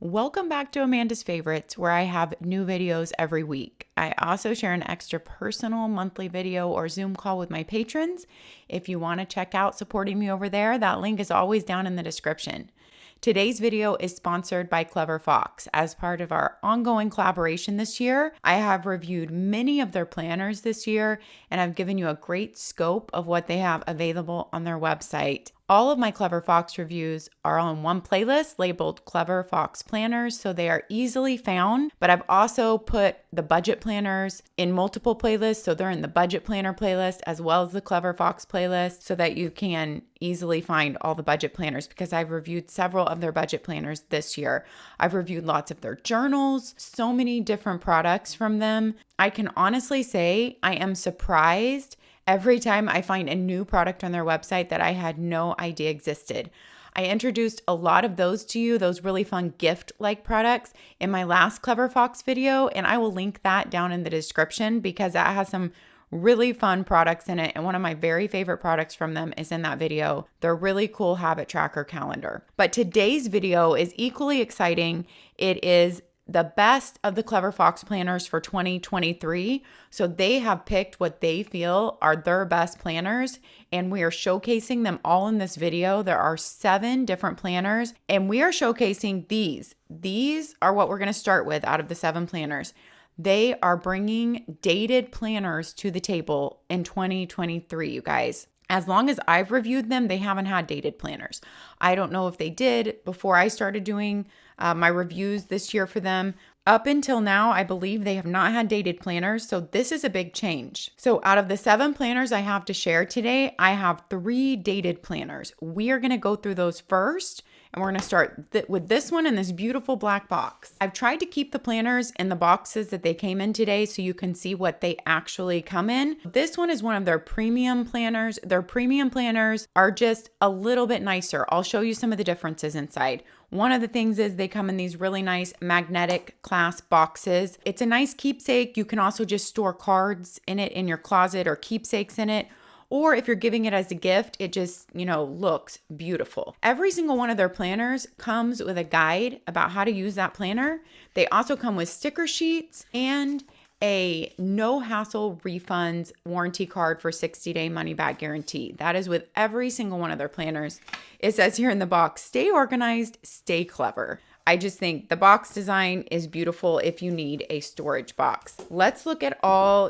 Welcome back to Amanda's Favorites, where I have new videos every week. I also share an extra personal monthly video or Zoom call with my patrons. If you want to check out supporting me over there, that link is always down in the description. Today's video is sponsored by Clever Fox. As part of our ongoing collaboration this year, I have reviewed many of their planners this year, and I've given you a great scope of what they have available on their website. All of my Clever Fox reviews are on one playlist labeled Clever Fox Planners, so they are easily found. But I've also put the budget planners in multiple playlists, so they're in the budget planner playlist as well as the Clever Fox playlist, so that you can easily find all the budget planners, because I've reviewed several of their budget planners this year. I've reviewed lots of their journals, so many different products from them. I can honestly say I am surprised every time I find a new product on their website that I had no idea existed. I introduced a lot of those to you, those really fun gift-like products, in my last Clever Fox video, and I will link that down in the description because that has some really fun products in it, and one of my very favorite products from them is in that video. They're really cool habit tracker calendar. But today's video is equally exciting. It is the best of the Clever Fox planners for 2023. So they have picked what they feel are their best planners, and we are showcasing them all in this video. There are 7 different planners, and we are showcasing these. These are what we're going to start with out of the 7 planners. They are bringing dated planners to the table in 2023, you guys. As long as I've reviewed them, they haven't had dated planners. I don't know if they did before I started doing my reviews this year for them. Up until now, I believe they have not had dated planners, so this is a big change. So out of the 7 planners I have to share today, I have 3 dated planners. We are going to go through those first, and we're going to start with this one in this beautiful black box. I've tried to keep the planners in the boxes that they came in today so you can see what they actually come in. This one is one of their premium planners. Their premium planners are just a little bit nicer. I'll show you some of the differences inside. One of the things is they come in these really nice magnetic clasp boxes. It's a nice keepsake. You can also just store cards in it in your closet or keepsakes in it. Or if you're giving it as a gift, it just, looks beautiful. Every single one of their planners comes with a guide about how to use that planner. They also come with sticker sheets and a no hassle refunds warranty card for 60-day money back guarantee. That is with every single one of their planners. It says here in the box, stay organized, stay clever. I just think the box design is beautiful if you need a storage box. Let's look at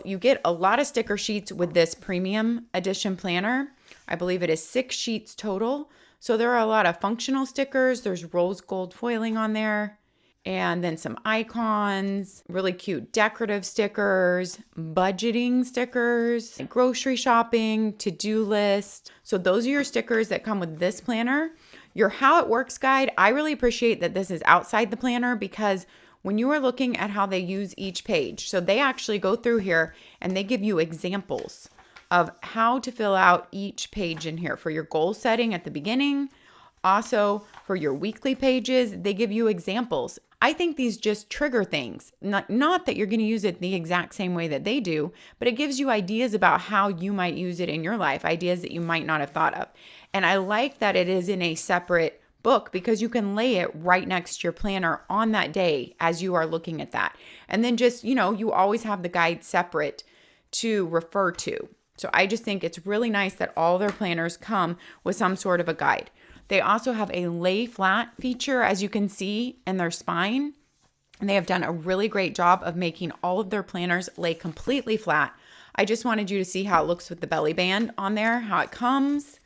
you get a lot of sticker sheets with this premium edition planner. I believe it is 6 sheets total. So there are a lot of functional stickers. There's rose gold foiling on there. And then some icons, really cute decorative stickers, budgeting stickers, grocery shopping, to-do list. So those are your stickers that come with this planner. Your How It Works guide, I really appreciate that this is outside the planner, because when you are looking at how they use each page, so they actually go through here and they give you examples of how to fill out each page in here for your goal setting at the beginning. Also, for your weekly pages, they give you examples. I think these just trigger things. Not that you're going to use it the exact same way that they do, but it gives you ideas about how you might use it in your life, ideas that you might not have thought of. And I like that it is in a separate book, because you can lay it right next to your planner on that day as you are looking at that. And then just, you always have the guide separate to refer to. So I just think it's really nice that all their planners come with some sort of a guide. They also have a lay flat feature, as you can see, in their spine. And they have done a really great job of making all of their planners lay completely flat. I just wanted you to see how it looks with the belly band on there, how it comes.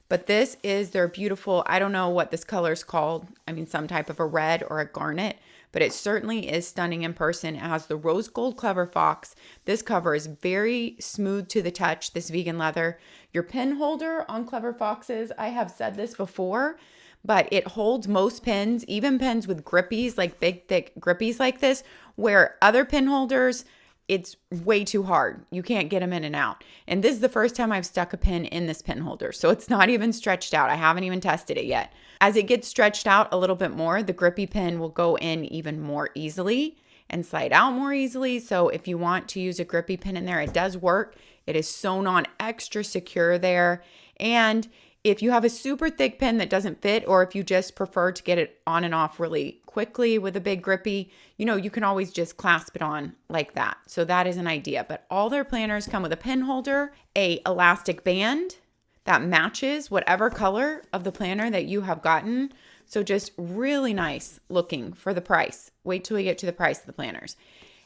But this is their beautiful, I don't know what this color is called. I mean, some type of a red or a garnet, but it certainly is stunning in person. It has the rose gold Clever Fox. This cover is very smooth to the touch, this vegan leather. Your pin holder on Clever Foxes, I have said this before, but it holds most pins, even pins with grippies, like big, thick grippies like this, where other pin holders, it's way too hard. You can't get them in and out. And this is the first time I've stuck a pin in this pin holder. So it's not even stretched out. I haven't even tested it yet. As it gets stretched out a little bit more, the grippy pin will go in even more easily and slide out more easily. So if you want to use a grippy pin in there, it does work. It is sewn on extra secure there. And If you have a super thick pen that doesn't fit, or if you just prefer to get it on and off really quickly with a big grippy, you can always just clasp it on like that. So that is an idea. But all their planners come with a pen holder, a elastic band that matches whatever color of the planner that you have gotten. So just really nice looking for the price. Wait till we get to the price of the planners.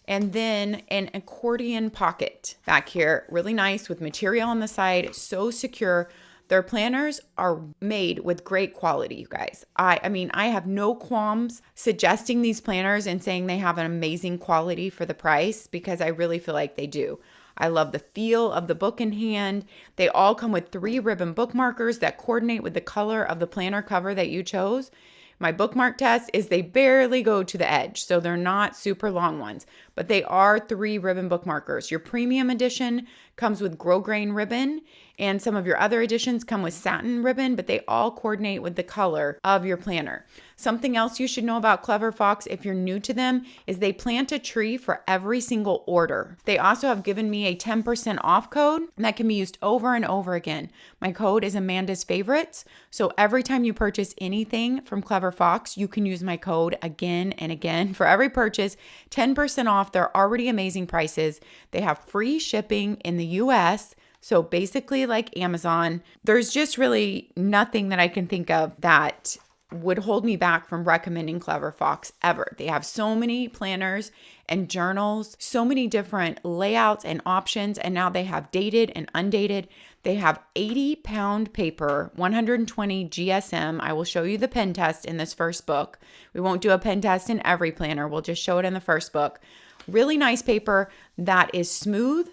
And then an accordion pocket back here, really nice with material on the side, so secure. Their planners are made with great quality, you guys. I mean, I have no qualms suggesting these planners and saying they have an amazing quality for the price, because I really feel like they do. I love the feel of the book in hand. They all come with 3 ribbon bookmarkers that coordinate with the color of the planner cover that you chose. My bookmark test is they barely go to the edge, so they're not super long ones, but they are 3 ribbon bookmarkers. Your premium edition comes with grosgrain ribbon, and some of your other editions come with satin ribbon, but they all coordinate with the color of your planner. Something else you should know about Clever Fox, if you're new to them, is they plant a tree for every single order. They also have given me a 10% off code that can be used over and over again. My code is Amandasfavorites, so every time you purchase anything from Clever Fox, you can use my code again and again. For every purchase, 10% off. They're already amazing prices. They have free shipping in the US, so basically like Amazon. There's just really nothing that I can think of that would hold me back from recommending Clever Fox ever. They have so many planners and journals, so many different layouts and options, and now they have dated and undated. They have 80-pound paper, 120 GSM. I will show you the pen test in this first book. We won't do a pen test in every planner. We'll just show it in the first book. Really nice paper that is smooth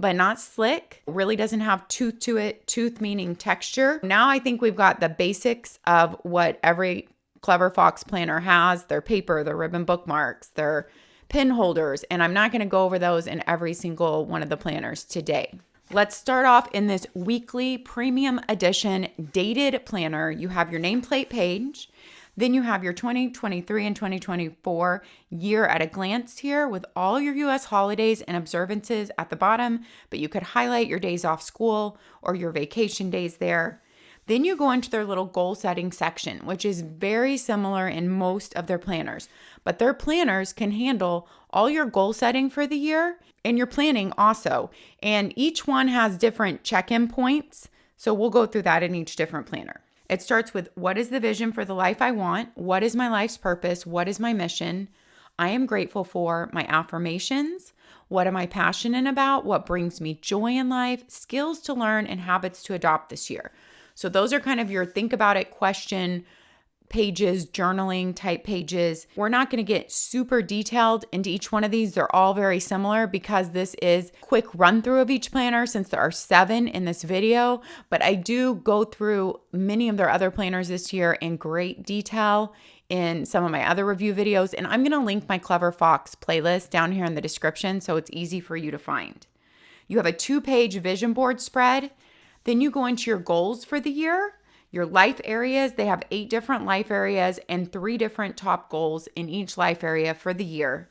but not slick. Really doesn't have tooth to it, tooth meaning texture. Now I think we've got the basics of what every Clever Fox planner has: their paper, their ribbon bookmarks, their pin holders, and I'm not gonna go over those in every single one of the planners today. Let's start off in this weekly premium edition dated planner. You have your nameplate page. Then you have your 2023 and 2024 year at a glance here with all your US holidays and observances at the bottom, but you could highlight your days off school or your vacation days there. Then you go into their little goal setting section, which is very similar in most of their planners, but their planners can handle all your goal setting for the year and your planning also. And each one has different check-in points. So we'll go through that in each different planner. It starts with, what is the vision for the life I want? What is my life's purpose? What is my mission? I am grateful for. My affirmations. What am I passionate about? What brings me joy in life? Skills to learn and habits to adopt this year. So those are kind of your think about it question pages, journaling type pages. We're not going to get super detailed into each one of these. They're all very similar because this is a quick run through of each planner since there are 7 in this video, but I do go through many of their other planners this year in great detail in some of my other review videos, and I'm going to link my Clever Fox playlist down here in the description so it's easy for you to find. You have a 2-page vision board spread. Then you go into your goals for the year. Your life areas, they have 8 different life areas and 3 different top goals in each life area for the year.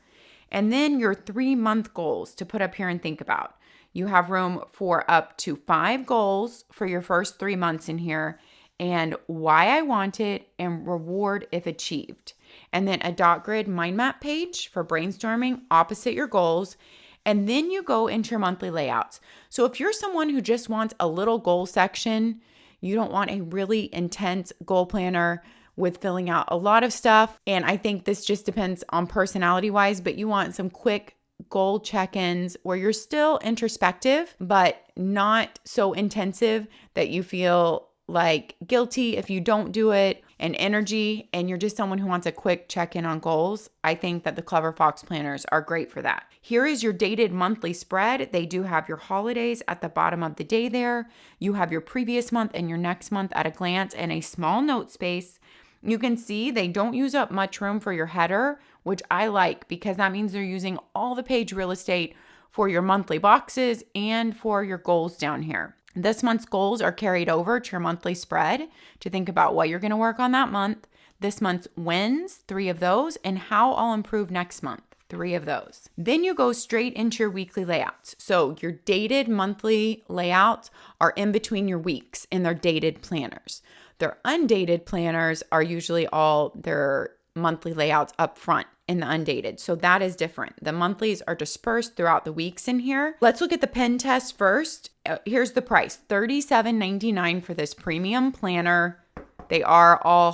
And then your 3-month goals to put up here and think about. You have room for up to 5 goals for your first 3 months in here, and why I want it and reward if achieved. And then a dot grid mind map page for brainstorming opposite your goals. And then you go into your monthly layouts. So if you're someone who just wants a little goal section, you don't want a really intense goal planner with filling out a lot of stuff. And I think this just depends on personality wise, but you want some quick goal check-ins where you're still introspective, but not so intensive that you feel like guilty if you don't do it, and energy, and you're just someone who wants a quick check-in on goals. I think that the Clever Fox planners are great for that. Here is your dated monthly spread. They do have your holidays at the bottom of the day there. You have your previous month and your next month at a glance and a small note space. You can see they don't use up much room for your header, which I like because that means they're using all the page real estate for your monthly boxes and for your goals down here. This month's goals are carried over to your monthly spread to think about what you're going to work on that month, this month's wins, 3 of those, and how I'll improve next month. 3 of those. Then you go straight into your weekly layouts. So your dated monthly layouts are in between your weeks in their dated planners. Their undated planners are usually all their monthly layouts up front in the undated. So that is different. The monthlies are dispersed throughout the weeks in here. Let's look at the pen test first. Here's the price, $37.99 for this premium planner. They are all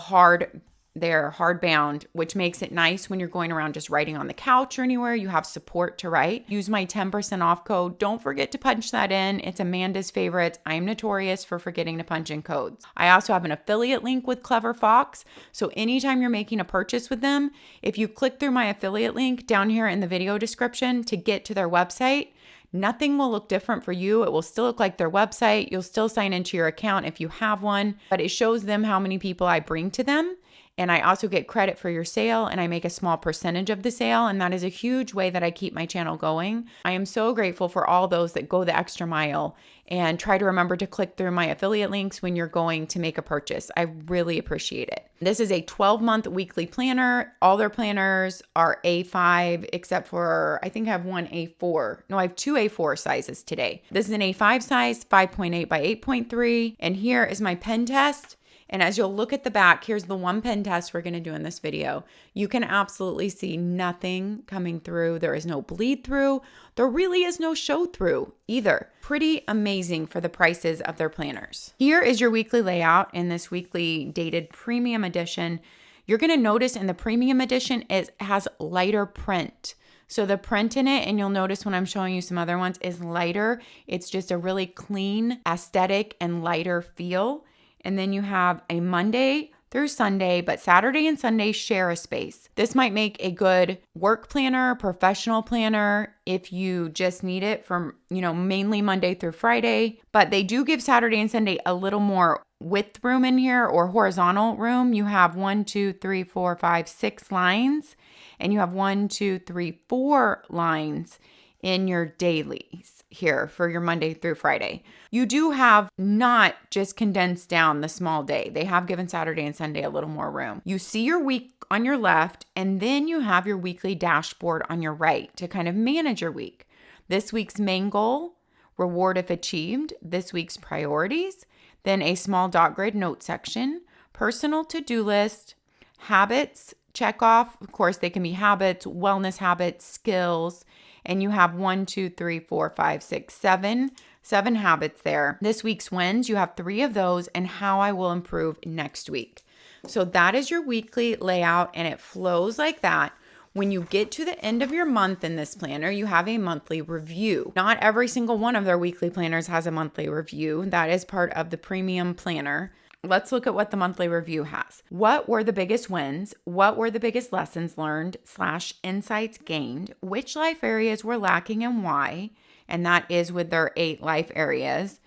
they're hardbound, which makes it nice when you're going around just writing on the couch or anywhere. You have support to write. Use my 10% off code. Don't forget to punch that in. It's Amanda's Favorites. I'm notorious for forgetting to punch in codes. I also have an affiliate link with Clever Fox. So anytime you're making a purchase with them, if you click through my affiliate link down here in the video description to get to their website, nothing will look different for you. It will still look like their website. You'll still sign into your account if you have one, but it shows them how many people I bring to them. And I also get credit for your sale, and I make a small percentage of the sale. And that is a huge way that I keep my channel going. I am so grateful for all those that go the extra mile and try to remember to click through my affiliate links when you're going to make a purchase. I really appreciate it. This is a 12-month weekly planner. All their planners are A5, except for, I think I have one A4. No, I have 2 A4 sizes today. This is an A5 size, 5.8 by 8.3. And here is my pen test. And as you'll look at the back, here's the one pen test we're going to do in this video. You can absolutely see nothing coming through. There is no bleed through. There really is no show through either. Pretty amazing for the prices of their planners. Here is your weekly layout in this weekly dated premium edition. You're going to notice in the premium edition, it has lighter print. So the print in it, and you'll notice when I'm showing you some other ones, is lighter. It's just a really clean aesthetic and lighter feel. And then you have a Monday through Sunday, but Saturday and Sunday share a space. This might make a good work planner, professional planner, if you just need it from, mainly Monday through Friday. But they do give Saturday and Sunday a little more width room in here, or horizontal room. You have 1, 2, 3, 4, 5, 6 lines, and you have 1, 2, 3, 4 lines in your dailies here for your Monday through Friday. You do have not just condensed down the small day. They have given Saturday and Sunday a little more room. You see your week on your left, and then you have your weekly dashboard on your right to kind of manage your week. This week's main goal, reward if achieved, this week's priorities, then a small dot grid note section, personal to-do list, habits, check off. Of course, they can be habits, wellness habits, skills, and you have 1, 2, 3, 4, 5, 6, 7 habits there. This week's wins, you have 3 of those, and how I will improve next week. So that is your weekly layout, and it flows like that. When you get to the end of your month in this planner, you have a monthly review. Not every single one of their weekly planners has a monthly review. That is part of the premium planner. Let's look at what the monthly review has. What were the biggest wins? What were the biggest lessons learned / insights gained? Which life areas were lacking and why? And that is with their 8 life areas.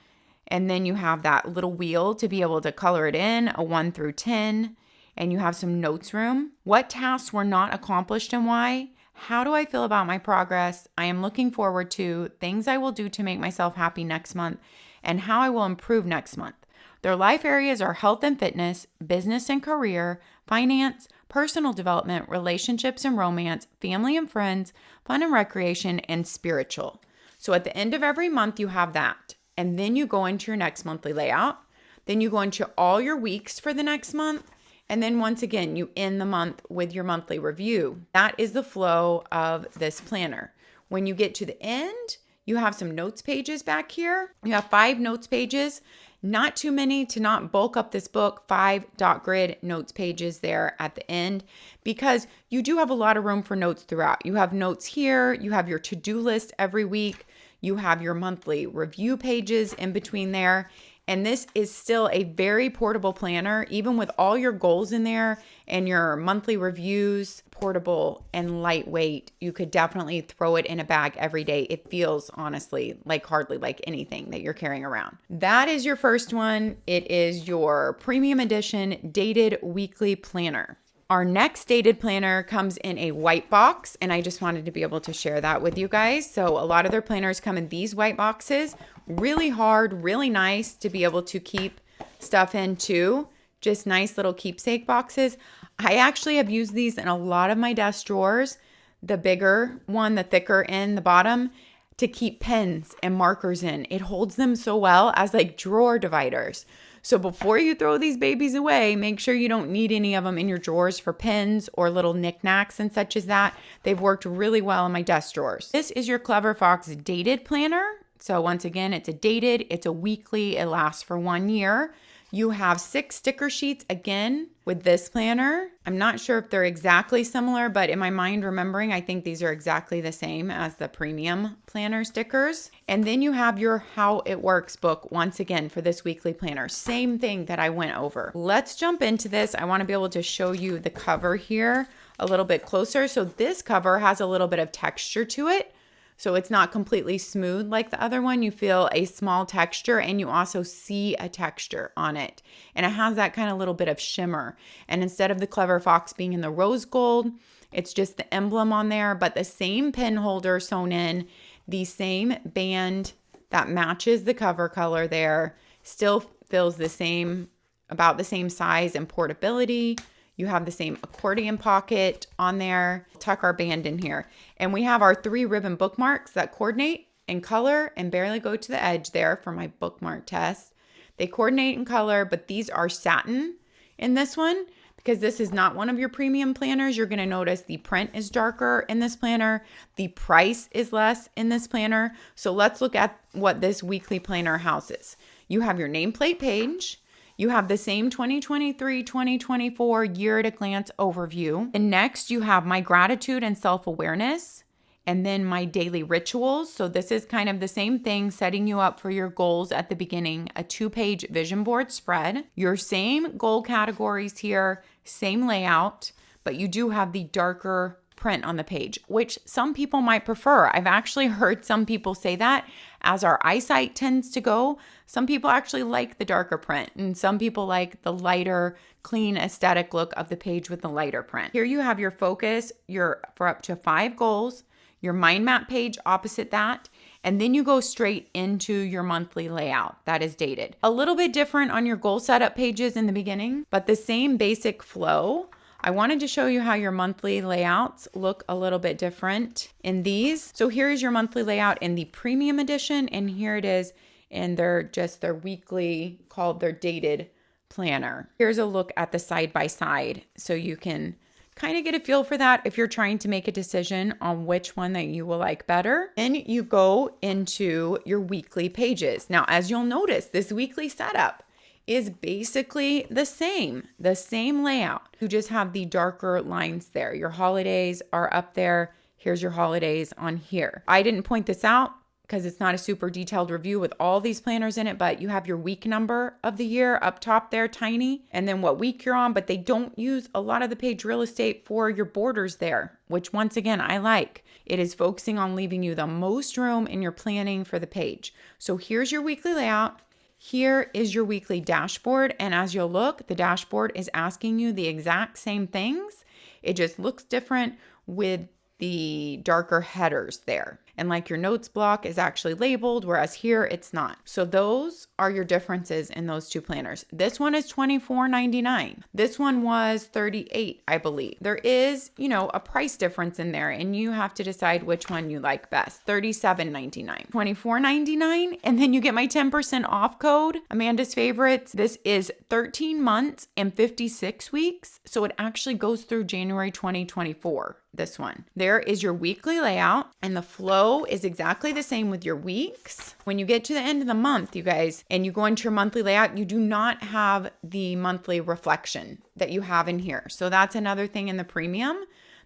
And then you have that little wheel to be able to color it in, a 1 through 10. And you have some notes room. What tasks were not accomplished and why? How do I feel about my progress? I am looking forward to things I will do to make myself happy next month, and how I will improve next month. Their life areas are health and fitness, business and career, finance, personal development, relationships and romance, family and friends, fun and recreation, and spiritual. So at the end of every month, you have that. And then you go into your next monthly layout. Then you go into all your weeks for the next month. And then once again, you end the month with your monthly review. That is the flow of this planner. When you get to the end, you have some notes pages back here. You have 5 notes pages. Not too many to not bulk up this book. 5 dot grid notes pages there at the end, because you do have a lot of room for notes throughout. You have notes here. You have your to-do list every week. You have your monthly review pages in between there. And this is still a very portable planner, even with all your goals in there and your monthly reviews, portable and lightweight. You could definitely throw it in a bag every day. It feels honestly like hardly like anything that you're carrying around. That is your first one. It is your premium edition dated weekly planner. Our next dated planner comes in a white box, and I just wanted to be able to share that with you guys. So a lot of their planners come in these white boxes, really hard, really nice to be able to keep stuff in too. Just nice little keepsake boxes. I actually have used these in a lot of my desk drawers. the bigger one, the thicker in the bottom, to keep pens and markers in. It holds them so well as like drawer dividers. So before you throw these babies away, make sure you don't need any of them in your drawers for pens or little knickknacks and such as that. They've worked really well in my desk drawers. This is your Clever Fox dated planner. So once again, it's a dated, it's a weekly, it lasts for 1 year. You have 6 sticker sheets again with this planner. I'm not sure if they're exactly similar, but in my mind remembering, I think these are exactly the same as the premium planner stickers. And then you have your How It Works book once again for this weekly planner. Same thing that I went over. Let's jump into this. I want to be able to show you the cover here a little bit closer. So this cover has a little bit of texture to it. So it's not completely smooth like the other one. You feel a small texture and you also see a texture on it. And it has that kind of little bit of shimmer. And instead of the Clever Fox being in the rose gold, it's just the emblem on there, but the same pen holder sewn in, the same band that matches the cover color there, still feels the same, about the same size and portability. You have the same accordion pocket on there. Tuck our band in here. And we have our 3 ribbon bookmarks that coordinate in color and barely go to the edge there for my bookmark test. They coordinate in color, but these are satin in this one because this is not one of your premium planners. You're going to notice the print is darker in this planner. The price is less in this planner. So let's look at what this weekly planner houses. You have your nameplate page. You have the same 2023-2024 year at a glance overview. And next you have my gratitude and self-awareness, and then my daily rituals. So this is kind of the same thing, setting you up for your goals at the beginning, a 2-page vision board spread. Your same goal categories here, same layout, but you do have the darker print on the page, which some people might prefer. I've actually heard some people say that as our eyesight tends to go. Some people actually like the darker print and some people like the lighter, clean aesthetic look of the page with the lighter print. Here you have your focus, for up to 5 goals, your mind map page opposite that, and then you go straight into your monthly layout that is dated. A little bit different on your goal setup pages in the beginning, but the same basic flow. I wanted to show you how your monthly layouts look a little bit different in these. So here is your monthly layout in the premium edition, and here it is in their weekly, called their dated planner. Here's a look at the side by side, so you can kind of get a feel for that if you're trying to make a decision on which one that you will like better. Then you go into your weekly pages. Now, as you'll notice, this weekly setup is basically the same layout. You just have the darker lines there. Your holidays are up there. Here's your holidays on here. I didn't point this out because it's not a super detailed review with all these planners in it, but you have your week number of the year up top there, tiny, and then what week you're on, but they don't use a lot of the page real estate for your borders there, which once again, I like. It is focusing on leaving you the most room in your planning for the page. So here's your weekly layout. Here is your weekly dashboard. And as you'll look, the dashboard is asking you the exact same things. It just looks different with the darker headers there. And like your notes block is actually labeled, whereas here it's not. So those are your differences in those 2 planners. This one is $24.99. This one was $38, I believe. There is, a price difference in there, and you have to decide which one you like best. $37.99, $24.99, and then you get my 10% off code, Amanda's Favorites. This is 13 months and 56 weeks. So it actually goes through January 2024. This one. There is your weekly layout, and the flow is exactly the same with your weeks. When you get to the end of the month, you guys, and you go into your monthly layout, you do not have the monthly reflection that you have in here. So that's another thing in the premium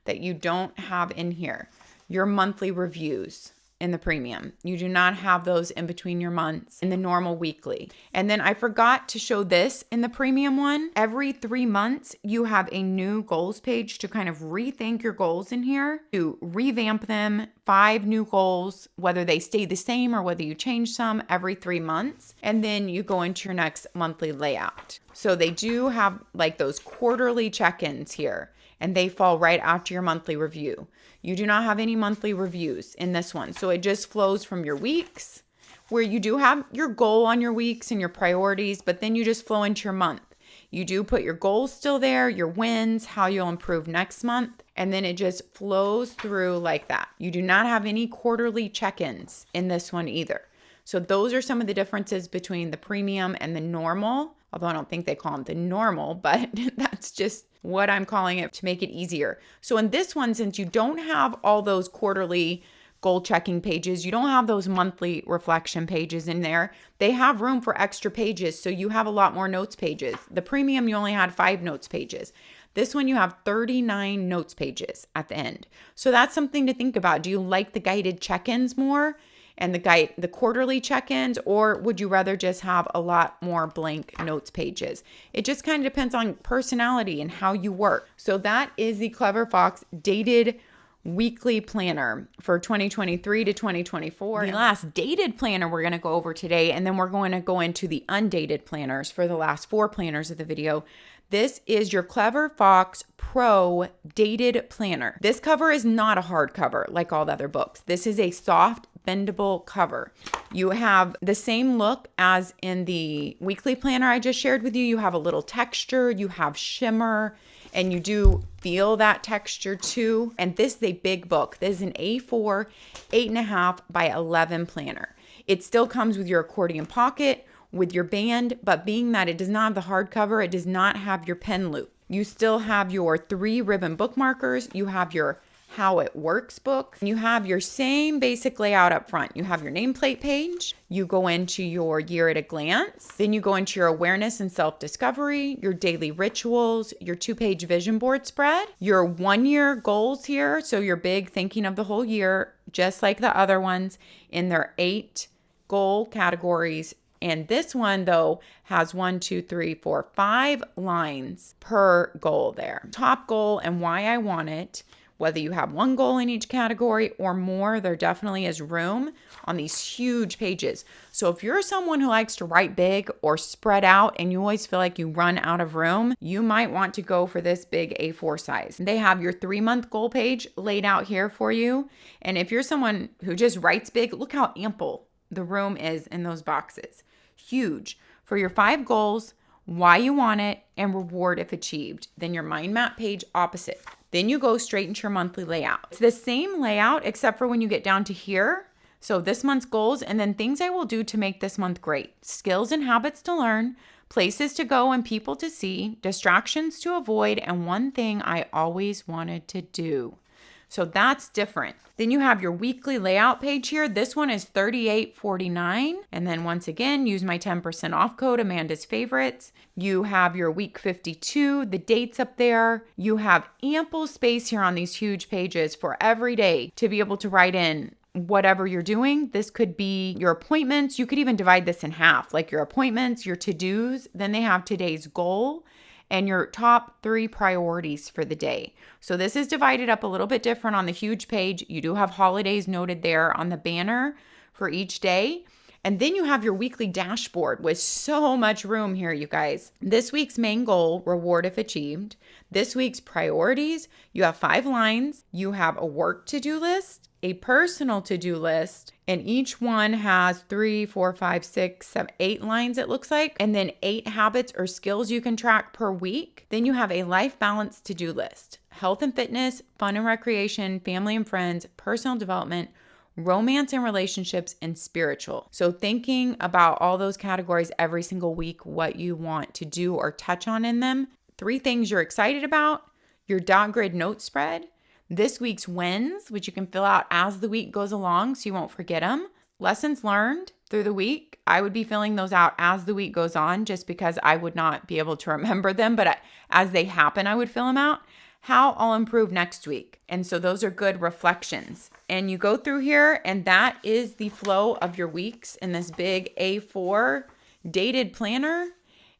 that you don't have in here. Your monthly reviews in the premium. You do not have those in between your months in the normal weekly. And then I forgot to show this in the premium one. Every 3 months, you have a new goals page to kind of rethink your goals in here, to revamp them, 5 new goals, whether they stay the same or whether you change some every 3 months. And then you go into your next monthly layout. So they do have like those quarterly check-ins here, and they fall right after your monthly review. You do not have any monthly reviews in this one. So it just flows from your weeks, where you do have your goal on your weeks and your priorities, but then you just flow into your month. You do put your goals still there, your wins, how you'll improve next month, and then it just flows through like that. You do not have any quarterly check-ins in this one either. So those are some of the differences between the premium and the normal, although I don't think they call them the normal, but that's just what I'm calling it to make it easier. So in this one, since you don't have all those quarterly goal checking pages, you don't have those monthly reflection pages in there, they have room for extra pages. So you have a lot more notes pages. The premium, you only had 5 notes pages. This one, you have 39 notes pages at the end. So that's something to think about. Do you like the guided check-ins more and the quarterly check-ins, or would you rather just have a lot more blank notes pages? It just kind of depends on personality and how you work. So that is the Clever Fox dated weekly planner for 2023 to 2024. The last dated planner we're going to go over today, and then we're going to go into the undated planners for the last 4 planners of the video. This is your Clever Fox Pro Dated Planner. This cover is not a hardcover like all the other books. This is a soft, bendable cover. You have the same look as in the weekly planner I just shared with you. You have a little texture, you have shimmer, and you do feel that texture too. And this is a big book. This is an A4 8.5 by 11 planner. It still comes with your accordion pocket, with your band, but being that it does not have the hardcover, it does not have your pen loop. You still have your 3 ribbon bookmarkers. You have your How It Works book. You have your same basic layout up front. You have your nameplate page. You go into your year at a glance. Then you go into your awareness and self-discovery, your daily rituals, your 2-page vision board spread, your 1-year goals here. So your big thinking of the whole year, just like the other ones in their 8 goal categories. And this one, though, has 5 lines per goal there. Top goal and why I want it. Whether you have 1 goal in each category or more, there definitely is room on these huge pages. So if you're someone who likes to write big or spread out and you always feel like you run out of room, you might want to go for this big A4 size. They have your 3-month goal page laid out here for you. And if you're someone who just writes big, look how ample the room is in those boxes. Huge. For your 5 goals, why you want it, and reward if achieved. Then your mind map page opposite. Then you go straight into your monthly layout. It's the same layout except for when you get down to here. So this month's goals, and then things I will do to make this month great. Skills and habits to learn, places to go and people to see, distractions to avoid, and one thing I always wanted to do. So that's different. Then you have your weekly layout page here. This one is $38.49. And then once again, use my 10% off code, Amandasfavorites. You have your week 52, the dates up there. You have ample space here on these huge pages for every day to be able to write in whatever you're doing. This could be your appointments. You could even divide this in half, like your appointments, your to-dos. Then they have today's goal and your top 3 priorities for the day. So this is divided up a little bit different on the huge page. You do have holidays noted there on the banner for each day. And then you have your weekly dashboard with so much room here, you guys. This week's main goal, reward if achieved. This week's priorities, you have 5 lines. You have a work to-do list, a personal to-do list, and each one has 3, 4, 5, 6, 7, 8 lines, it looks like, and then 8 habits or skills you can track per week. Then you have a life balance to-do list, health and fitness, fun and recreation, family and friends, personal development, romance and relationships, and spiritual. So thinking about all those categories every single week, what you want to do or touch on in them. 3 things you're excited about, your dot grid note spread, this week's wins, which you can fill out as the week goes along so you won't forget them. Lessons learned through the week. I would be filling those out as the week goes on just because I would not be able to remember them, but as they happen, I would fill them out. How I'll improve next week. And so those are good reflections. And you go through here, and that is the flow of your weeks in this big A4 dated planner.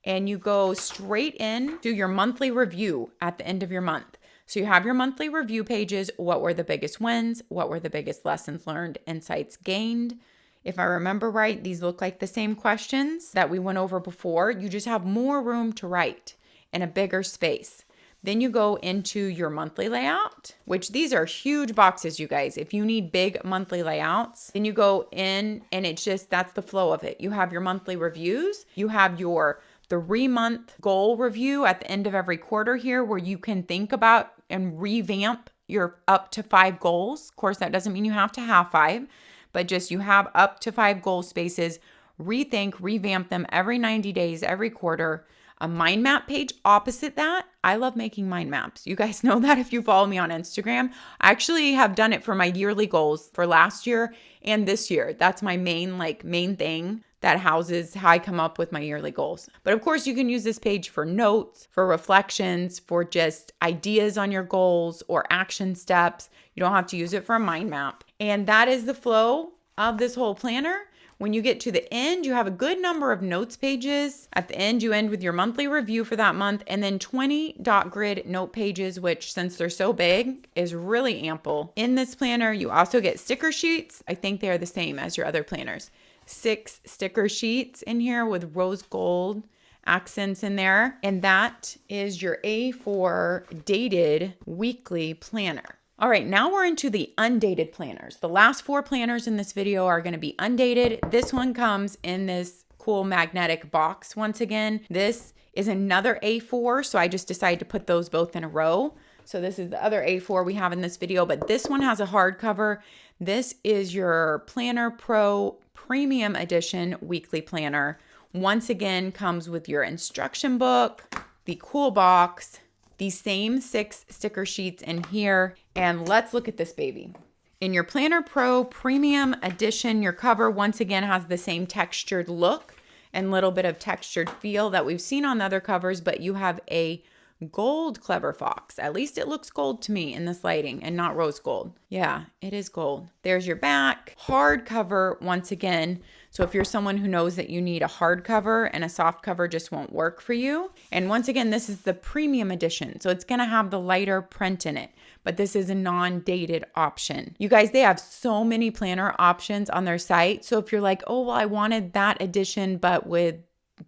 And you go straight in to your monthly review at the end of your month. So you have your monthly review pages. What were the biggest wins? What were the biggest lessons learned, insights gained? If I remember right, these look like the same questions that we went over before. You just have more room to write in a bigger space. Then you go into your monthly layout, which these are huge boxes, you guys. If you need big monthly layouts, then you go in and it's just, that's the flow of it. You have your monthly reviews. You have your 3-month goal review at the end of every quarter here where you can think about and revamp your up to 5 goals. Of course, that doesn't mean you have to have 5, but just you have up to 5 goal spaces. Rethink, revamp them every 90 days, every quarter. A mind map page opposite that. I love making mind maps. You guys know that if you follow me on Instagram. I actually have done it for my yearly goals for last year and this year. That's my main thing that houses how I come up with my yearly goals. But of course, you can use this page for notes, for reflections, for just ideas on your goals or action steps. You don't have to use it for a mind map. And that is the flow of this whole planner. When you get to the end, you have a good number of notes pages. At the end, you end with your monthly review for that month, and then 20 dot grid note pages, which since they're so big, is really ample. In this planner, you also get sticker sheets. I think they are the same as your other planners. 6 sticker sheets in here with rose gold accents in there. And that is your A4 dated weekly planner. All right, now we're into the undated planners. The last 4 planners in this video are going to be undated. This one comes in this cool magnetic box. Once again, this is another A4, so I just decided to put those both in a row. So this is the other A4 we have in this video, but this one has a hardcover. This is your Planner Pro Premium Edition weekly planner. Once again, comes with your instruction book, the cool box, the same 6 sticker sheets in here. And let's look at this baby. In your Planner Pro Premium Edition, your cover once again has the same textured look and little bit of textured feel that we've seen on the other covers, but you have a gold Clever Fox. At least it looks gold to me in this lighting and not rose gold. Yeah, it is gold. There's your back. Hardcover once again. So if you're someone who knows that you need a hardcover and a soft cover just won't work for you. And once again, this is the premium edition. So it's going to have the lighter print in it, but this is a non-dated option. You guys, they have so many planner options on their site. So if you're like, oh, well, I wanted that edition, but with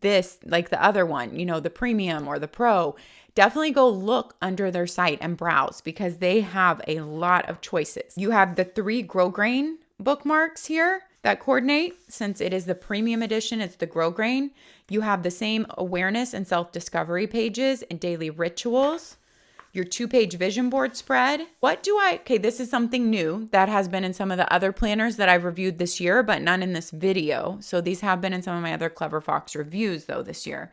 this, like the other one, you know, the premium or the pro, definitely go look under their site and browse because they have a lot of choices. You have the 3 Grow Grain bookmarks here that coordinate. Since it is the premium edition, it's the Grow Grain. You have the same awareness and self-discovery pages and daily rituals. Your 2-page vision board spread. Okay, this is something new that has been in some of the other planners that I've reviewed this year, but none in this video. So these have been in some of my other Clever Fox reviews though this year.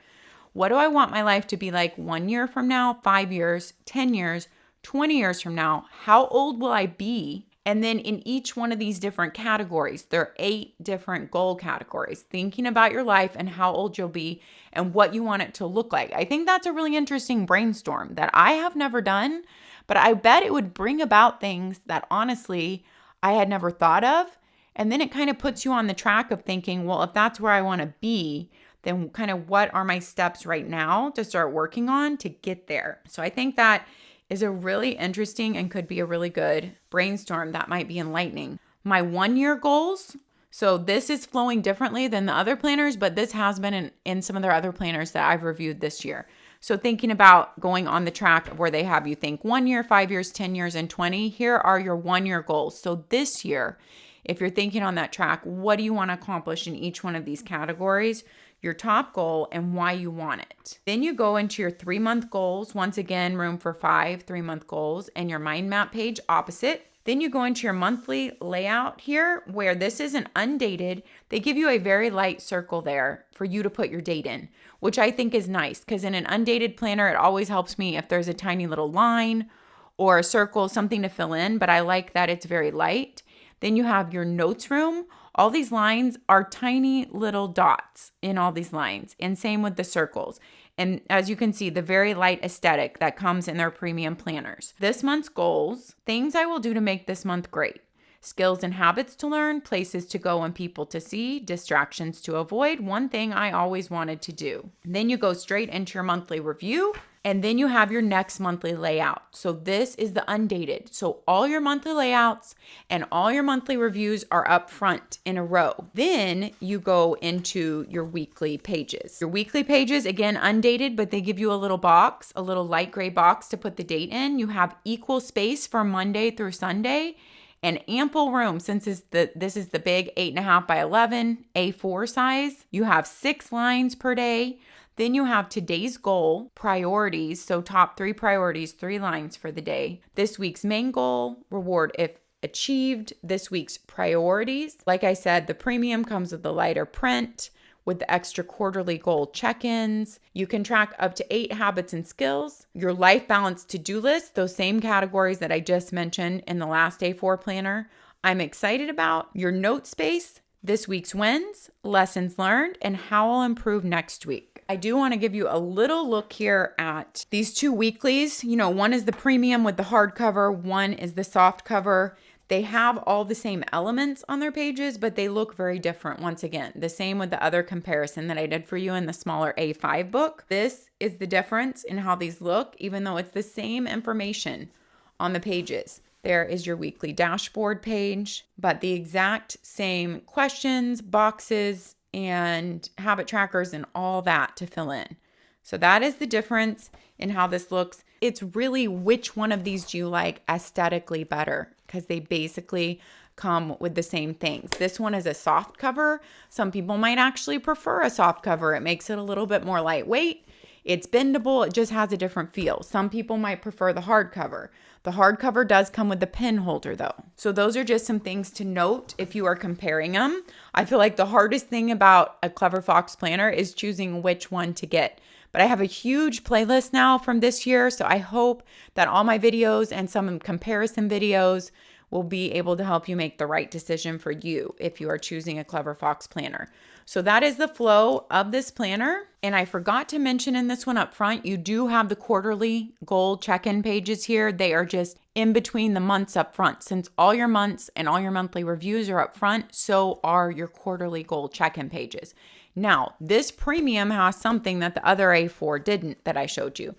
What do I want my life to be like 1 year from now, 5 years, 10 years, 20 years from now? How old will I be? And then in each one of these different categories, there are 8 different goal categories, thinking about your life and how old you'll be and what you want it to look like. I think that's a really interesting brainstorm that I have never done, but I bet it would bring about things that honestly I had never thought of. And then it kind of puts you on the track of thinking, well, if that's where I want to be, then kind of what are my steps right now to start working on to get there? So I think that is a really interesting and could be a really good brainstorm that might be enlightening. My 1-year goals. So this is flowing differently than the other planners, but this has been in some of their other planners that I've reviewed this year. So thinking about going on the track of where they have you think 1 year, 5 years, 10 years, and 20, here are your 1-year goals. So this year, if you're thinking on that track, what do you want to accomplish in each one of these categories? Your top goal and why you want it. Then you go into your 3-month goals. Once again, room for 5 3-month goals and your mind map page opposite. Then you go into your monthly layout here where this isn't undated. They give you a very light circle there for you to put your date in, which I think is nice because in an undated planner, it always helps me if there's a tiny little line or a circle, something to fill in, but I like that it's very light. Then you have your notes room. All these lines are tiny little dots in all these lines, and same with the circles. And as you can see, the very light aesthetic that comes in their premium planners. This month's goals, things I will do to make this month great. Skills and habits to learn, places to go and people to see, distractions to avoid, one thing I always wanted to do. And then you go straight into your monthly review. And then you have your next monthly layout. So this is the undated. So all your monthly layouts and all your monthly reviews are up front in a row. Then you go into your weekly pages. Your weekly pages, again, undated, but they give you a little box, a little light gray box to put the date in. You have equal space for Monday through Sunday and ample room since this is the big 8.5 by 11 A4 size. You have 6 lines per day. Then you have today's goal, priorities, so top 3 priorities, 3 lines for the day. This week's main goal, reward if achieved, this week's priorities. Like I said, the premium comes with the lighter print with the extra quarterly goal check-ins. You can track up to 8 habits and skills. Your life balance to-do list, those same categories that I just mentioned in the last A4 planner, I'm excited about. Your note space, this week's wins, lessons learned, and how I'll improve next week. I do want to give you a little look here at these 2 weeklies. You know, one is the premium with the hardcover, one is the soft cover. They have all the same elements on their pages, but they look very different once again. The same with the other comparison that I did for you in the smaller A5 book. This is the difference in how these look, even though it's the same information on the pages. There is your weekly dashboard page, but the exact same questions, boxes, and habit trackers and all that to fill in. So that is the difference in how this looks. It's really which one of these do you like aesthetically better, because they basically come with the same things. This one is a soft cover. Some people might actually prefer a soft cover. It makes it a little bit more lightweight. It's bendable. It just has a different feel. Some people might prefer the hardcover. The hardcover does come with the pin holder though. So those are just some things to note if you are comparing them. I feel like the hardest thing about a Clever Fox planner is choosing which one to get. But I have a huge playlist now from this year, so I hope that all my videos and some comparison videos will be able to help you make the right decision for you if you are choosing a Clever Fox planner. So that is the flow of this planner. And I forgot to mention in this one up front, you do have the quarterly goal check-in pages here. They are just in between the months up front. Since all your months and all your monthly reviews are up front, so are your quarterly goal check-in pages. Now, this premium has something that the other A4 didn't that I showed you.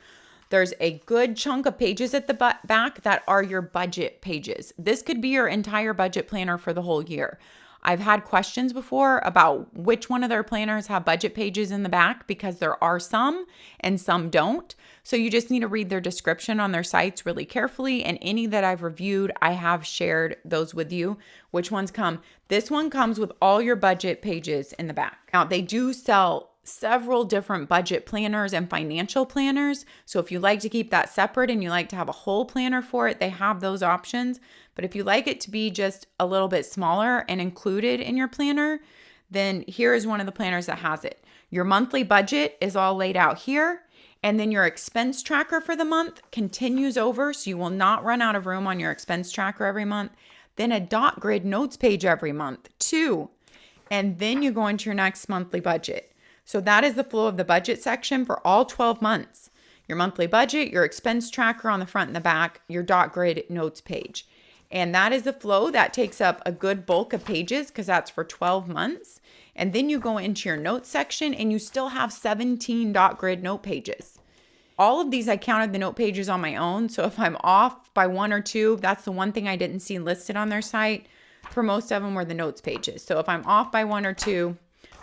There's a good chunk of pages at the back that are your budget pages. This could be your entire budget planner for the whole year. I've had questions before about which one of their planners have budget pages in the back, because there are some and some don't. So you just need to read their description on their sites really carefully. And any that I've reviewed, I have shared those with you. Which ones come? This one comes with all your budget pages in the back. Now, they do sell several different budget planners and financial planners. So if you like to keep that separate and you like to have a whole planner for it, they have those options. But if you like it to be just a little bit smaller and included in your planner, then here is one of the planners that has it. Your monthly budget is all laid out here. And then your expense tracker for the month continues over, so you will not run out of room on your expense tracker every month. Then a dot grid notes page every month, 2. And then you go into your next monthly budget. So that is the flow of the budget section for all 12 months. Your monthly budget, your expense tracker on the front and the back, your dot grid notes page. And that is the flow that takes up a good bulk of pages, because that's for 12 months. And then you go into your notes section and you still have 17 dot grid note pages. All of these, I counted the note pages on my own. So if I'm off by 1 or 2, that's the one thing I didn't see listed on their site. For most of them were the notes pages. So if I'm off by 1 or 2,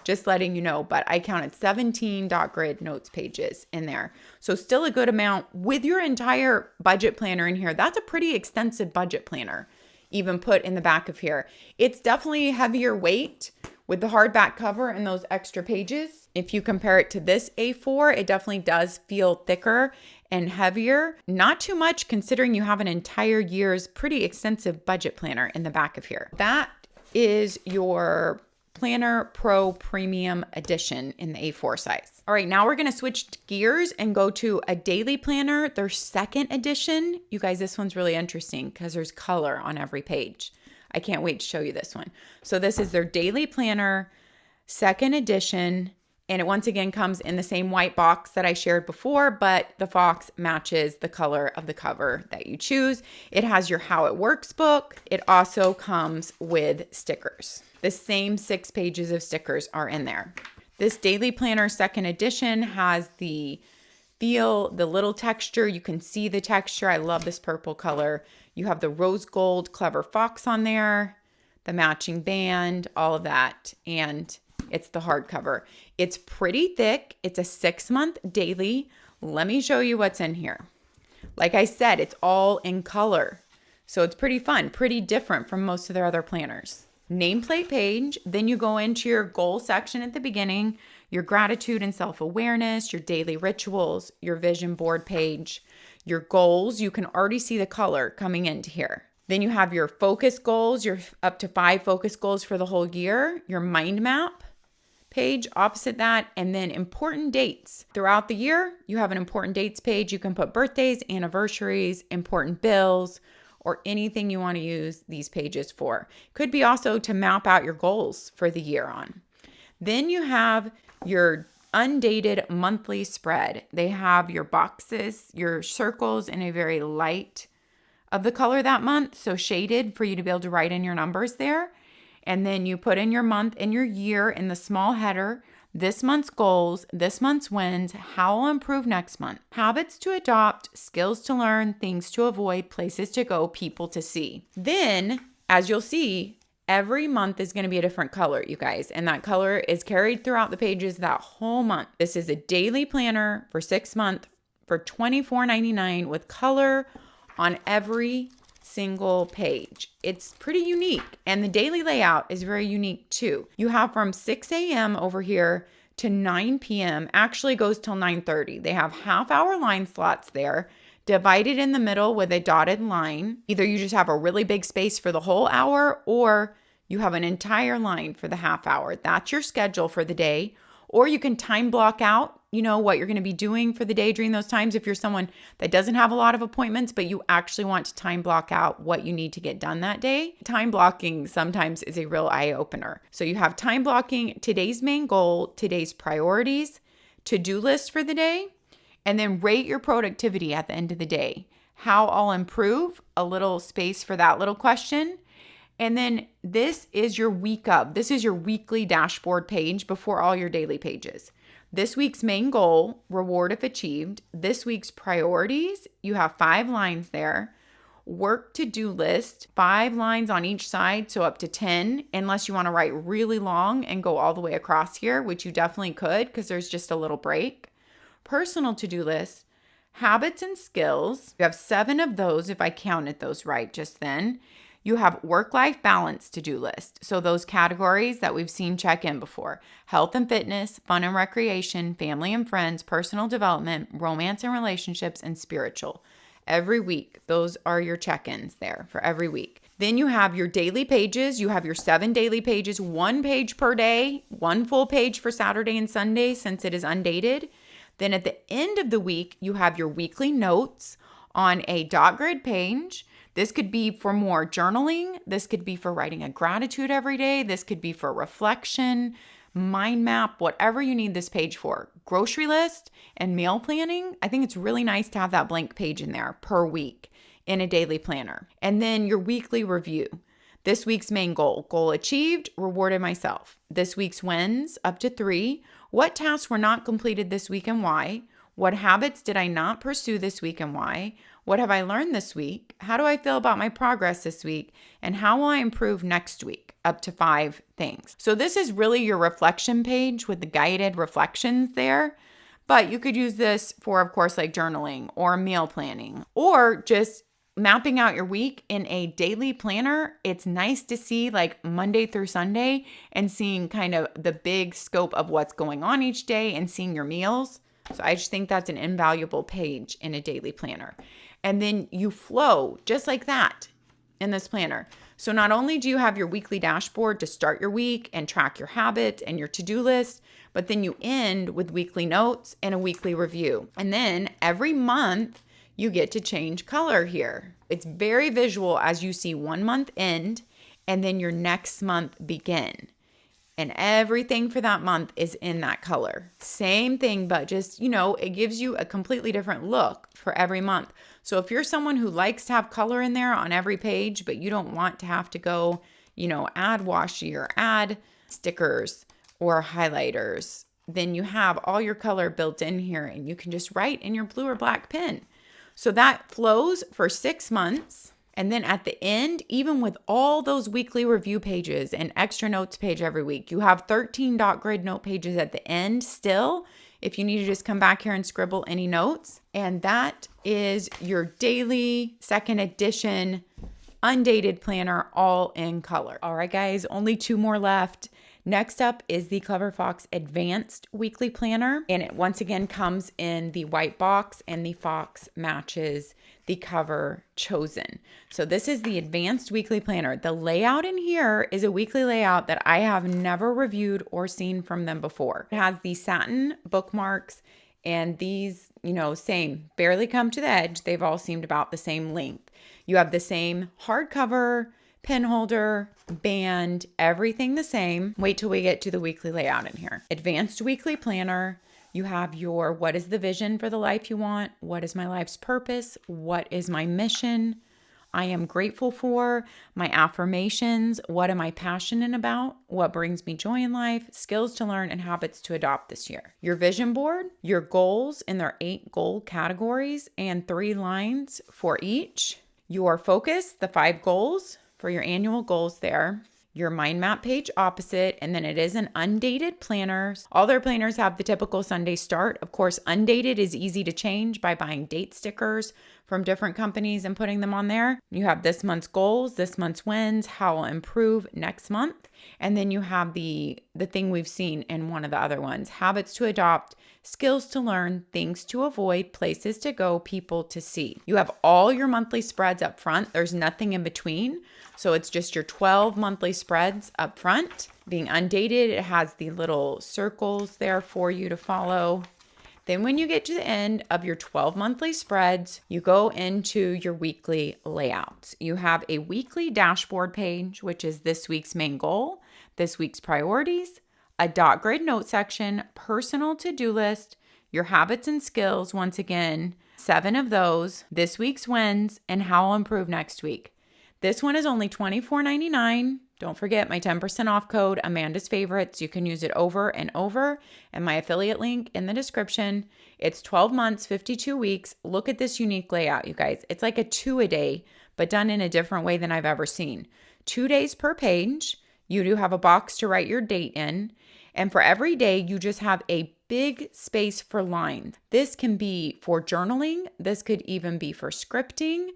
just letting you know, but I counted 17 dot grid notes pages in there. So still a good amount with your entire budget planner in here. That's a pretty extensive budget planner, even put in the back of here. It's definitely heavier weight with the hardback cover and those extra pages. If you compare it to this A4, it definitely does feel thicker and heavier. Not too much considering you have an entire year's pretty extensive budget planner in the back of here. That is your Planner Pro Premium Edition in the A4 size. All right, now we're gonna switch gears and go to a daily planner, their second edition. You guys, this one's really interesting because there's color on every page. I can't wait to show you this one. So this is their daily planner, second edition, and it once again comes in the same white box that I shared before, but the fox matches the color of the cover that you choose. It has your How It Works book. It also comes with stickers. The same 6 pages of stickers are in there. This daily planner second edition has the feel, the little texture. You can see the texture. I love this purple color. You have the rose gold Clever Fox on there, the matching band, all of that. And it's the hardcover. It's pretty thick. It's a 6-month daily. Let me show you what's in here. Like I said, it's all in color. So it's pretty fun, pretty different from most of their other planners. Nameplate page, then you go into your goal section at the beginning. your gratitude and self-awareness, your daily rituals, your vision board page, your goals. You can already see the color coming into here. Then you have your focus goals, your up to 5 focus goals for the whole year, your mind map page opposite that, and then important dates. Throughout the year, you have an important dates page. You can put birthdays, anniversaries, important bills, or anything you want to use these pages for. Could be also to map out your goals for the year on. Then you have your undated monthly spread. They have your boxes, your circles in a very light of the color that month, so shaded for you to be able to write in your numbers there. And then you put in your month and your year in the small header, this month's goals, this month's wins, how I'll improve next month, habits to adopt, skills to learn, things to avoid, places to go, people to see. Then, as you'll see, every month is going to be a different color, you guys, and that color is carried throughout the pages that whole month. This is a daily planner for 6 months for $24.99 with color on every single page. It's pretty unique, and the daily layout is very unique too. You have from 6 a.m. over here to 9 p.m. actually goes till 9:30. They have half-hour line slots there, divided in the middle with a dotted line. Either you just have a really big space for the whole hour, or you have an entire line for the half hour. That's your schedule for the day. Or you can time block out, what you're going to be doing for the day during those times. If you're someone that doesn't have a lot of appointments, but you actually want to time block out what you need to get done that day. Time blocking sometimes is a real eye opener. So you have time blocking, today's main goal, today's priorities, to-do list for the day, and then rate your productivity at the end of the day. How I'll improve, a little space for that little question. And then this is your week up. This is your weekly dashboard page before all your daily pages. This week's main goal, reward if achieved. This week's priorities, you have 5 lines there. Work to-do list, 5 lines on each side, so up to 10, unless you want to write really long and go all the way across here, which you definitely could because there's just a little break. Personal to-do list, habits and skills. You have 7 of those if I counted those right just then. You have work-life balance to-do list. So those categories that we've seen check in before: health and fitness, fun and recreation, family and friends, personal development, romance and relationships, and spiritual. Every week, those are your check-ins there for every week. Then you have your daily pages. You have your 7 daily pages, 1 page per day, 1 full page for Saturday and Sunday since it is undated. Then at the end of the week, you have your weekly notes on a dot grid page. This could be for more journaling. This could be for writing a gratitude every day. This could be for reflection, mind map, whatever you need this page for. Grocery list and meal planning. I think it's really nice to have that blank page in there per week in a daily planner. And then your weekly review. This week's main goal achieved, rewarded myself. This week's wins, up to 3. What tasks were not completed this week and why? What habits did I not pursue this week and why? What have I learned this week? How do I feel about my progress this week? And how will I improve next week? Up to 5 things. So this is really your reflection page with the guided reflections there. But you could use this for, of course, like journaling or meal planning or just mapping out your week in a daily planner. It's nice to see like Monday through Sunday and seeing kind of the big scope of what's going on each day and seeing your meals. So I just think that's an invaluable page in a daily planner. And then you flow just like that in this planner. So not only do you have your weekly dashboard to start your week and track your habits and your to-do list, but then you end with weekly notes and a weekly review. And then every month you get to change color here. It's very visual as you see 1 month end and then your next month begin. And everything for that month is in that color. Same thing, but just, it gives you a completely different look for every month. So if you're someone who likes to have color in there on every page, but you don't want to have to go, add washi or add stickers or highlighters, then you have all your color built in here and you can just write in your blue or black pen. So that flows for 6 months. And then at the end, even with all those weekly review pages and extra notes page every week, you have 13 dot grid note pages at the end still, if you need to just come back here and scribble any notes. And that is your daily 2nd edition undated planner, all in color. All right, guys, only 2 more left. Next up is the Clever Fox Advanced Weekly Planner, and it once again comes in the white box, and the fox matches the cover chosen. So this is the Advanced Weekly Planner. The layout in here is a weekly layout that I have never reviewed or seen from them before. It has the satin bookmarks, and these, same, barely come to the edge. They've all seemed about the same length. You have the same hardcover, pen holder, band, everything the same. Wait till we get to the weekly layout in here. Advanced Weekly Planner. You have your, what is the vision for the life you want? What is my life's purpose? What is my mission? I am grateful for. My affirmations. What am I passionate about? What brings me joy in life? Skills to learn and habits to adopt this year. Your vision board, your goals in their 8 goal categories and 3 lines for each. Your focus, the 5 goals for your annual goals there. Your mind map page opposite, and then it is an undated planner. All their planners have the typical Sunday start. Of course, undated is easy to change by buying date stickers from different companies and putting them on there. You have this month's goals, this month's wins, how I'll improve next month. And then you have the thing we've seen in one of the other ones, habits to adopt, skills to learn, things to avoid, places to go, people to see. You have all your monthly spreads up front. There's nothing in between. So it's just your 12 monthly spreads up front. Being undated, it has the little circles there for you to follow. Then when you get to the end of your 12 monthly spreads, you go into your weekly layouts. You have a weekly dashboard page, which is this week's main goal, this week's priorities, a dot grid note section, personal to-do list, your habits and skills, once again, 7 of those, this week's wins, and how I'll improve next week. This one is only $24.99. Don't forget my 10% off code, Amandasfavorites. You can use it over and over, and my affiliate link in the description. It's 12 months, 52 weeks. Look at this unique layout, you guys. It's like a 2-a-day, but done in a different way than I've ever seen. 2 days per page. You do have a box to write your date in. And for every day, you just have a big space for lines. This can be for journaling. This could even be for scripting.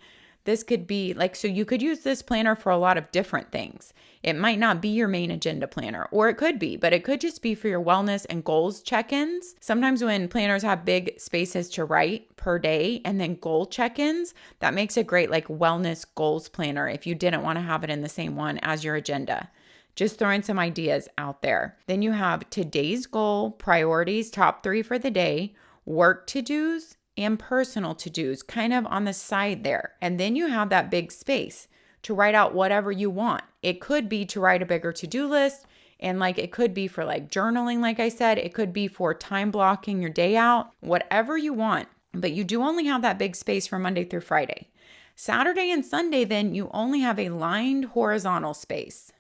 This could be so you could use this planner for a lot of different things. It might not be your main agenda planner, or it could be, but it could just be for your wellness and goals check-ins. Sometimes when planners have big spaces to write per day and then goal check-ins, that makes a great wellness goals planner if you didn't want to have it in the same one as your agenda. Just throwing some ideas out there. Then you have today's goal, priorities, top 3 for the day, work to-dos, and personal to-dos kind of on the side there. And then you have that big space to write out whatever you want. It could be to write a bigger to-do list, and it could be for journaling, like I said. It could be for time blocking your day out, whatever you want. But you do only have that big space from Monday through Friday. Saturday and Sunday, then you only have a lined horizontal space.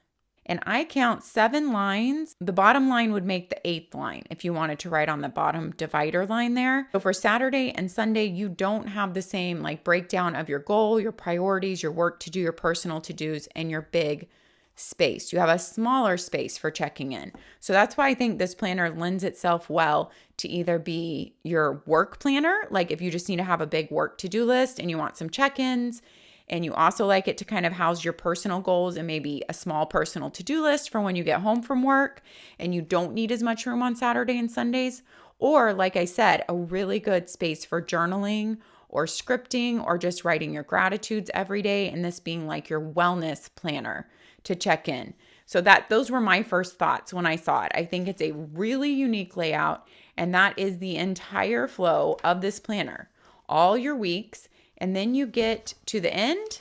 And I count 7 lines. The bottom line would make the 8th line if you wanted to write on the bottom divider line there. So for Saturday and Sunday, you don't have the same breakdown of your goal, your priorities, your work to do, your personal to-dos, and your big space. You have a smaller space for checking in. So that's why I think this planner lends itself well to either be your work planner, if you just need to have a big work to-do list and you want some check-ins, and you also like it to kind of house your personal goals and maybe a small personal to-do list for when you get home from work and you don't need as much room on Saturday and Sundays. Or, like I said, a really good space for journaling or scripting or just writing your gratitudes every day, and this being your wellness planner to check in. So those were my first thoughts when I saw it. I think it's a really unique layout, and that is the entire flow of this planner. All your weeks. And then you get to the end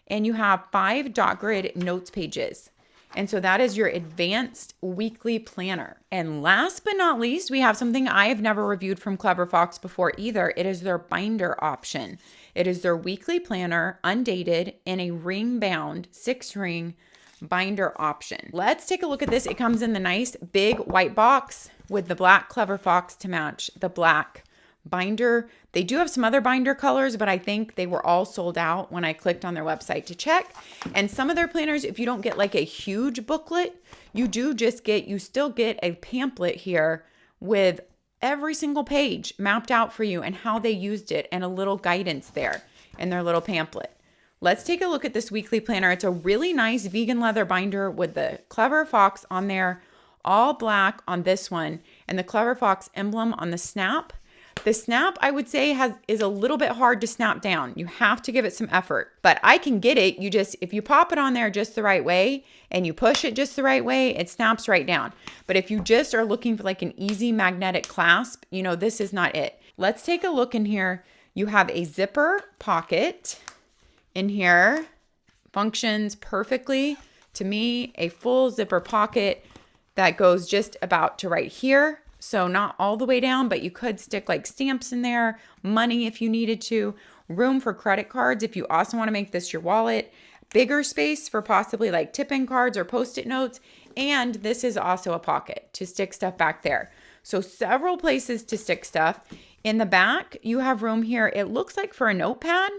and you have 5 dot grid notes pages. And so that is your advanced weekly planner. And last but not least, we have something I have never reviewed from Clever Fox before either. It is their binder option. It is their weekly planner, undated, in a ring bound 6-ring binder option. Let's take a look at this. It comes in the nice big white box with the black Clever Fox to match the black binder. They do have some other binder colors, but I think they were all sold out when I clicked on their website to check. And some of their planners, if you don't get a huge booklet, you still get a pamphlet here with every single page mapped out for you and how they used it and a little guidance there in their little pamphlet. Let's take a look at this weekly planner. It's a really nice vegan leather binder with the Clever Fox on there all black on this one, and the Clever Fox emblem on the snap. The snap, I would say, is a little bit hard to snap down. You have to give it some effort, but I can get it. If you pop it on there just the right way and you push it just the right way, it snaps right down. But if you just are looking for like an easy magnetic clasp, this is not it. Let's take a look in here. You have a zipper pocket in here. Functions perfectly. To me, a full zipper pocket that goes just about to right here. So not all the way down, but you could stick like stamps in there, money if you needed to, room for credit cards if you also want to make this your wallet, bigger space for possibly like tip-in cards or post-it notes. And this is also a pocket to stick stuff back there. So several places to stick stuff. In the back, you have room here. It looks like for a notepad.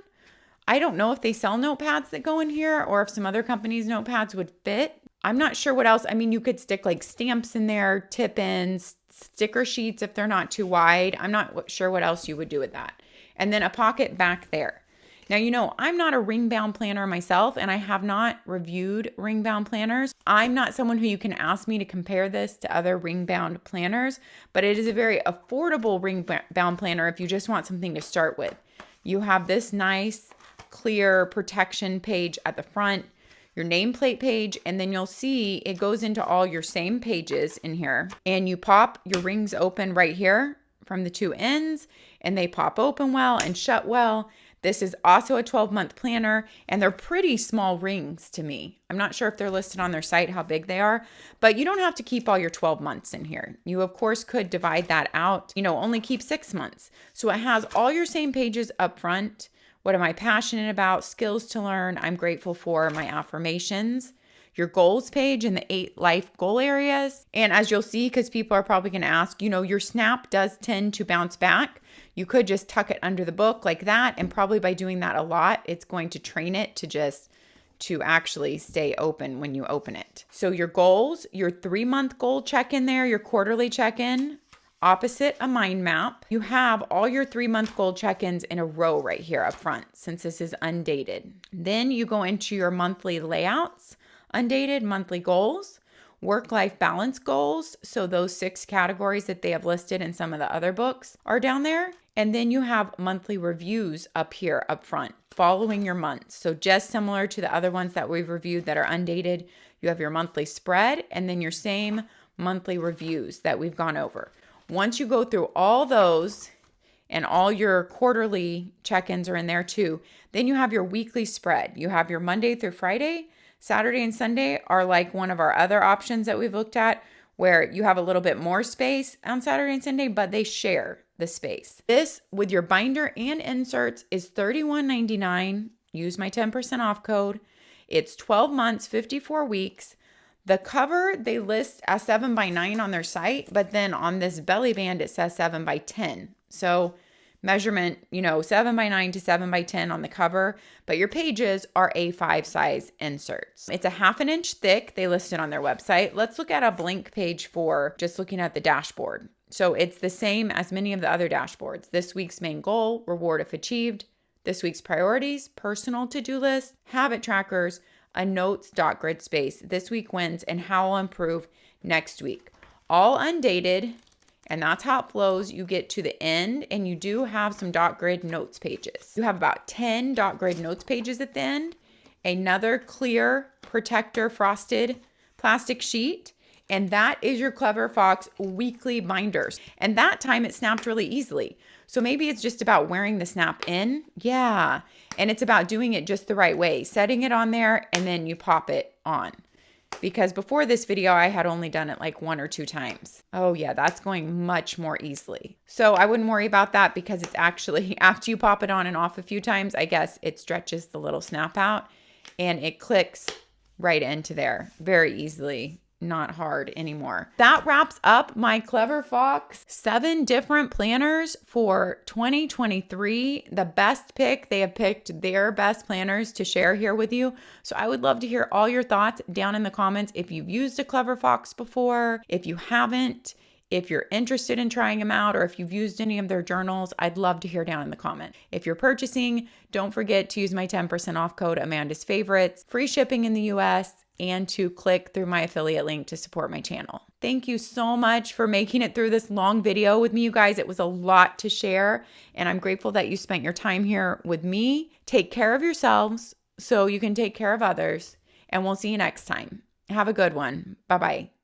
I don't know if they sell notepads that go in here or if some other companies' notepads would fit. I'm not sure what else. I mean, you could stick like stamps in there, tip-ins, sticker sheets if they're not too wide. I'm not sure what else you would do with that. And then a pocket back there. Now, I'm not a ring-bound planner myself, and I have not reviewed ring-bound planners. I'm not someone who you can ask me to compare this to other ring-bound planners, but it is a very affordable ring-bound planner if you just want something to start with. You have this nice, clear protection page at the front, your nameplate page, and then you'll see it goes into all your same pages in here. And you pop your rings open right here from the two ends, and they pop open well and shut well. This is also a 12-month planner, and they're pretty small rings to me. I'm not sure if they're listed on their site how big they are, but you don't have to keep all your 12 months in here. You, of course, could divide that out, only keep 6 months. So it has all your same pages up front. What am I passionate about? Skills to learn. I'm grateful for. My affirmations. Your goals page and the 8 life goal areas. And as you'll see, because people are probably going to ask, your snap does tend to bounce back. You could just tuck it under the book like that. And probably by doing that a lot, it's going to train it to actually stay open when you open it. So your goals, your 3-month goal check-in there, your quarterly check-in. Opposite a mind map, you have all your 3-month goal check-ins in a row right here up front, since this is undated. Then you go into your monthly layouts, undated monthly goals, work-life balance goals. So those 6 categories that they have listed in some of the other books are down there. And then you have monthly reviews up here up front, following your months. So just similar to the other ones that we've reviewed that are undated, you have your monthly spread and then your same monthly reviews that we've gone over. Once you go through all those and all your quarterly check-ins are in there too, then you have your weekly spread. You have your Monday through Friday. Saturday and Sunday are like one of our other options that we've looked at where you have a little bit more space on Saturday and Sunday, but they share the space. This with your binder and inserts is $31.99. Use my 10% off code. It's 12 months, 54 weeks. The cover, they list as 7x9 on their site, but then on this belly band, it says 7x10. So measurement, 7x9 to 7x10 on the cover, but your pages are A5 size inserts. It's a 1/2 inch thick. They list it on their website. Let's look at a blank page for just looking at the dashboard. So it's the same as many of the other dashboards. This week's main goal, reward if achieved. This week's priorities, personal to-do list, habit trackers, a notes dot grid space, this week wins, and how I'll improve next week. All undated, and that's how it flows. You get to the end, and you do have some dot grid notes pages. You have about 10 dot grid notes pages at the end, another clear protector frosted plastic sheet, and that is your Clever Fox weekly binders. And that time it snapped really easily. So maybe it's just about wearing the snap in. Yeah. And it's about doing it just the right way, setting it on there, and then you pop it on. Because before this video, I had only done it like 1 or 2 times. Oh yeah, that's going much more easily. So I wouldn't worry about that because it's actually, after you pop it on and off a few times, I guess it stretches the little snap out and it clicks right into there very easily. Not hard anymore. That wraps up my Clever Fox 7 different planners for 2023. The best pick. They have picked their best planners to share here with you. So I would love to hear all your thoughts down in the comments. If you've used a Clever Fox before, if you haven't, If you're interested in trying them out or if you've used any of their journals, I'd love to hear down in the comment. If you're purchasing, don't forget to use my 10% off code Amandasfavorites, free shipping in the US, and to click through my affiliate link to support my channel. Thank you so much for making it through this long video with me, you guys. It was a lot to share, and I'm grateful that you spent your time here with me. Take care of yourselves so you can take care of others, and we'll see you next time. Have a good one. Bye-bye.